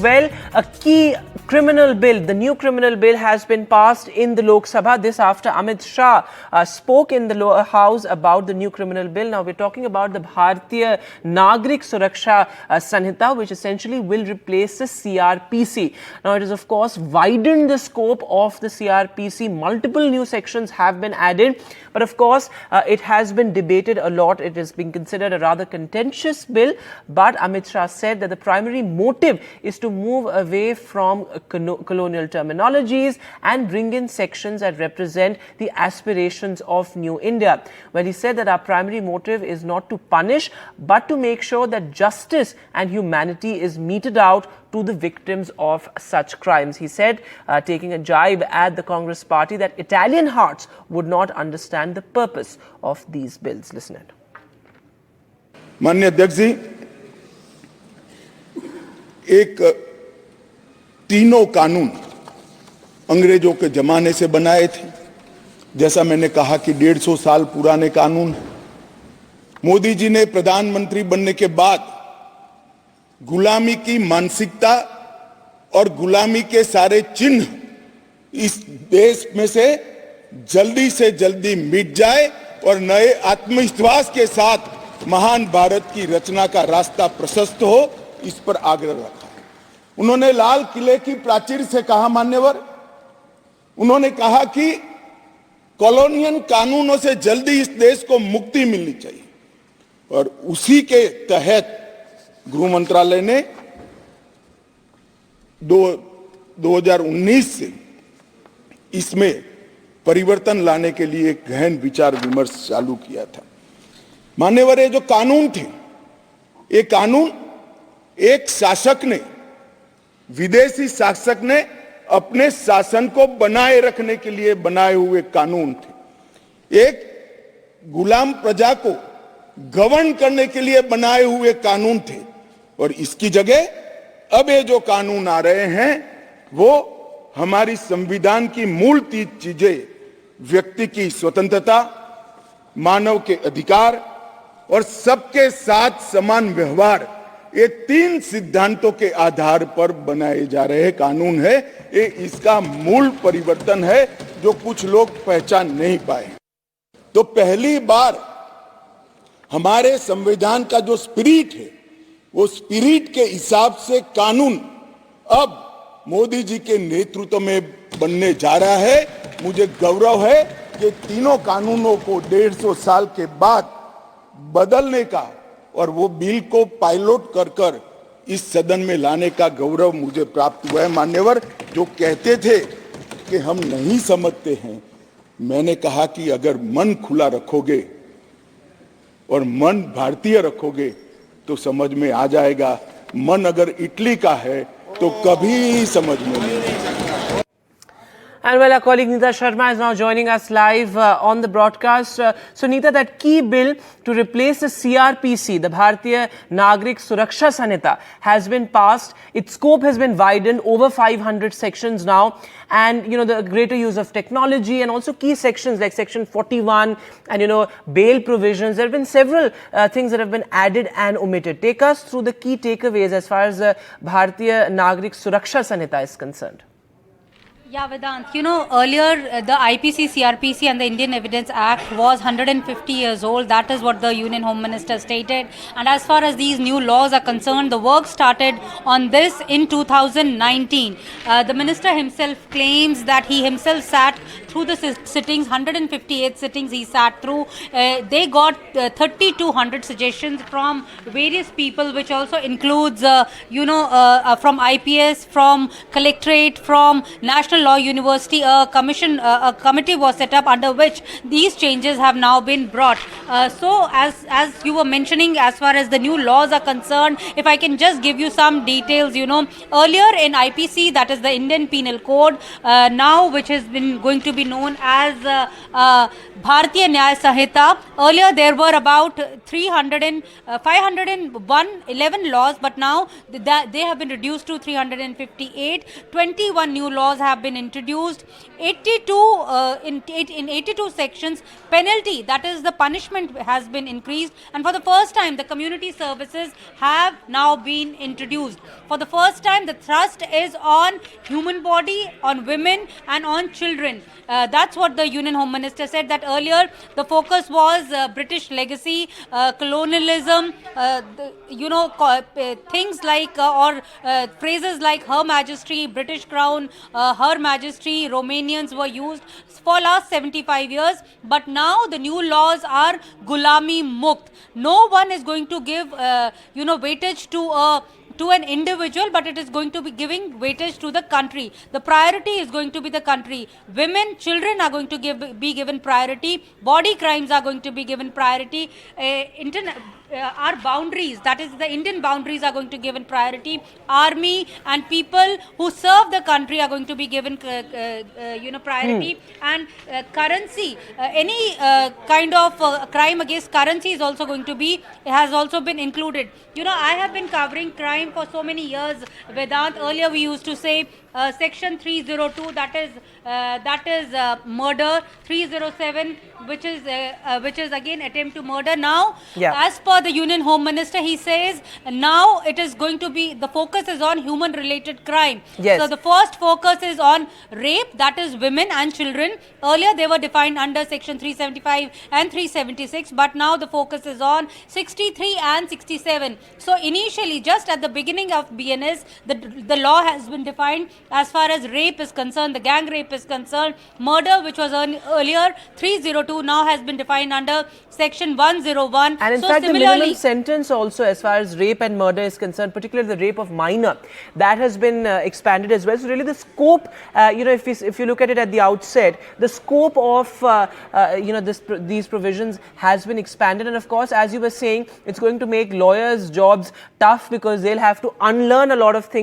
Well, a key criminal bill, the new criminal bill has been passed in the Lok Sabha. This after Amit Shah spoke in the lower house about the new criminal bill. Now we're talking about the Bharatiya Nagrik Suraksha Sanhita, which essentially will replace the CRPC. Now it has of course widened the scope of the CRPC. Multiple new sections have been added, but of course it has been debated a lot. It has been considered a rather contentious bill, but Amit Shah said that the primary motive is to move away from colonial terminologies and bring in sections that represent the aspirations of New India. Well, he said that our primary motive is not to punish, but to make sure that justice and humanity is meted out to the victims of such crimes. He said, taking a jibe at the Congress party, that Italian hearts would not understand the purpose of these bills. Listen in. माननीय अध्यक्ष जी, एक तीनों कानून अंग्रेजों के जमाने से बनाए थे। जैसा मैंने कहा कि 150 साल पुराने कानून। मोदी जी ने प्रधानमंत्री बनने के बाद गुलामी की मानसिकता और गुलामी के सारे चिन्ह इस देश में से जल्दी मिट जाए और नए आत्मविश्वास के साथ महान भारत की रचना का रास्ता प्रशस्त हो, इस पर आग्रह रखा। उन्होंने लाल किले की प्राचीर से कहा, मान्यवर, उन्होंने कहा कि कॉलोनियल कानूनों से जल्दी इस देश को मुक्ति मिलनी चाहिए, और उसी के तहत गृह मंत्रालय ने 2019 से इसमें परिवर्तन लाने के लिए एक गहन विचार विमर्श चालू किया था। मान्यवर, ये जो कानून थे, ये कानून एक शासक ने, विदेशी शासक ने अपने शासन को बनाए रखने के लिए बनाए हुए कानून थे। एक गुलाम प्रजा को गवर्न करने के लिए बनाए हुए कानून थे, और इसकी जगह अब ये जो कानून आ रहे हैं वो हमारी संविधान की मूल 3 चीजें, व्यक्ति की स्वतंत्रता, मानव के अधिकार और सबके साथ समान व्यवहार, ये 3 सिद्धांतों के आधार पर बनाए जा रहे कानून है। ये इसका मूल परिवर्तन है जो कुछ लोग पहचान नहीं पाए। तो पहली बार हमारे संविधान का जो स्पिरिट है, वो स्पिरिट के हिसाब से कानून अब मोदी जी के नेतृत्व में बनने जा रहा है। मुझे गौरव है कि तीनों कानूनों को 150 साल के बाद बदलने का और वो बिल को पायलट कर इस सदन में लाने का गौरव मुझे प्राप्त हुआ है। मान्यवर, जो कहते थे कि हम नहीं समझते हैं, मैंने कहा कि अगर मन खुला रखोगे और मन भारतीय रखोगे तो समझ में आ जाएगा। मन अगर इटली का है तो कभी समझ में नहीं आएगा। And well, our colleague Neeta Sharma is now joining us live on the broadcast. So Neeta, that key bill to replace the CRPC, the Bharatiya Nagrik Suraksha Sanhita, has been passed. Its scope has been widened, over 500 sections now. And, you know, the greater use of technology and also key sections like section 41 and, you know, bail provisions. There have been several things that have been added and omitted. Take us through the key takeaways as far as the Bharatiya Nagrik Suraksha Sanhita is concerned. Yeah, Vedant, you know, earlier the IPC, CRPC and the Indian Evidence Act was 150 years old. That is what the Union Home Minister stated. And as far as these new laws are concerned, the work started on this in 2019. The Minister himself claims that he himself sat through the sittings, 158 sittings he sat through. They got 3,200 suggestions from various people, which also includes, from IPS, from Collectorate, from National Law University. A committee was set up under which these changes have now been brought. So as you were mentioning, as far as the new laws are concerned, if I can just give you some details, you know, earlier in IPC, that is the Indian Penal Code, now which has been going to be known as Bharatiya Nyaya Sanhita. Earlier there were about 511 laws, but now they have been reduced to 358. 21 new laws have been introduced. 82 in 82 sections, penalty, that is the punishment, has been increased, and for the first time the community services have now been introduced. For the first time the thrust is on human body, on women and on children. That's what the Union Home Minister said, that earlier the focus was British legacy, colonialism, things like phrases like Her Majesty, British Crown, Her Majesty, Romanians were used for last 75 years. But now the new laws are Gulami Mukt. No one is going to give weightage to an individual, but it is going to be giving weightage to the country. The priority is going to be the country. Women, children are going to be given priority. Body crimes are going to be given priority. Our boundaries, that is the Indian boundaries, are going to be given priority. Army and people who serve the country are going to be given priority. And currency, any kind of crime against currency is also going to be, has also been included. I have been covering crime for so many years, Vedant. Earlier we used to say section 302, that is murder. 307, which is again attempt to murder. Now, as per the Union Home Minister, he says now it is going to be, the focus is on human related crime. Yes. So the first focus is on rape, that is women and children. Earlier they were defined under section 375 and 376, but now the focus is on 63 and 67. So initially, just at the beginning of BNS, the law has been defined as far as rape is concerned, the gang rape is concerned. Murder, which was earlier 302, now has been defined under section 101. And in fact, the minimum sentence also, as far as rape and murder is concerned, particularly the rape of minor, that has been expanded as well. So really the scope, if you look at it at the outset, the scope of these provisions has been expanded. And of course, as you were saying, it's going to make lawyers' jobs tough, because they'll have to unlearn a lot of things